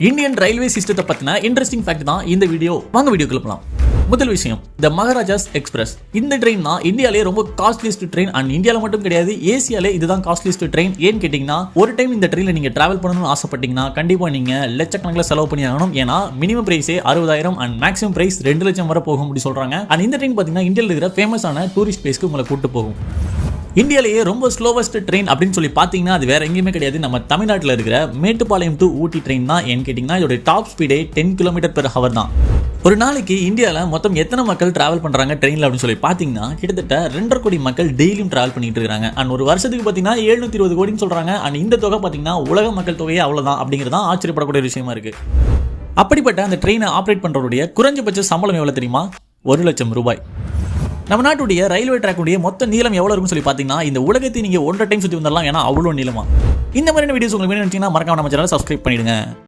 Indian railway சிஸ்டத்தை பத்தின interesting fact தான் இந்த வீடியோ. வாங்க வீடியோக்குள்ள போலாம். முதல் விஷயம், த மகாராஜாஸ் எக்ஸ்பிரஸ். இந்த ட்ரெயின் தான் இந்தியாவிலே ரொம்ப காஸ்ட்லிஸ்ட் ட்ரெயின். அண்ட் இந்தியாவில் மட்டும் கிடையாது, ஏசியாலே இதுதான் காஸ்ட்லிஸ்ட் ட்ரெயின். ஏன்னு கேட்டீங்கன்னா, ஒரு டைம் இந்த ட்ரெயினில் நீங்க டிராவல் பண்ணணும்னு ஆசைப்பட்டீங்கன்னா கண்டிப்பா நீங்க லட்சக்கணக்கில் செலவு பண்ணி ஆகணும். ஏன்னா மினிமம் பிரைஸே 60,000 அண்ட் மேக்ஸிமம் பிரைஸ் 2 லட்சம் வரை போகும் அப்படி சொல்றாங்க. அண்ட் இந்த ட்ரெயின் பாத்தீங்கன்னா இந்தியாவில் இருக்கிற ஃபேமஸான டூரிஸ்ட் பிளேஸ்க்கு உங்களை கூட்டு போகும். இந்தியாலேயே ரொம்ப ஸ்லோவஸ்ட் ட்ரெயின் அப்படின்னு சொல்லி பார்த்தீங்கன்னா அது வேற எங்கேயுமே கிடையாது, நம்ம தமிழ்நாட்டில் இருக்கிற மேட்டுப்பாளையம் டு ஊட்டி ட்ரெயின் தான். ஏன்னு கேட்டிங்கன்னா இதோட டாப் ஸ்பீடே 10 km/h தான். ஒரு நாளைக்கு இந்தியாவில் மொத்தம் எத்தனை மக்கள் டிராவல் பண்ணுறாங்க ட்ரெயினில் அப்படின்னு சொல்லி பார்த்தீங்கன்னா கிட்டத்தட்ட 2.5 கோடி மக்கள் டெய்லியும் டிராவல் பண்ணிட்டு இருக்காங்க. அண்ட் ஒரு வருஷத்துக்கு பார்த்தீங்கன்னா 720 கோடின்னு சொல்கிறாங்க. அண்ட் இந்த தொகை பார்த்தீங்கன்னா உலக மக்கள் தொகையே அவ்வளோதான் அப்படிங்கிறதான் ஆச்சரியப்படக்கூடிய விஷயமா இருக்கு. அப்படிப்பட்ட அந்த ட்ரெயினை ஆப்ரேட் பண்ணுறவருடைய குறைஞ்சபட்ச சம்பளம் எவ்வளோ தெரியுமா? 1 லட்சம் ரூபாய். நம்ம நாட்டுடைய ரயில்வே ட்ராக்குடைய மொத்த நீளம் எவ்வளவு இருக்குன்னு சொல்லி பார்த்தீங்கன்னா இந்த உலகத்தை நீங்க 1.5 டைம் சுற்றி வந்துடலாம். ஏன்னா அவ்வளோ நீளமா. இந்த மாதிரியான வீடியோஸ் உங்களுக்கு வேணும்னு நினைச்சீங்கன்னா மறக்காம நம்ம சேனலை சப்ஸ்கிரைப் பண்ணிடுங்க.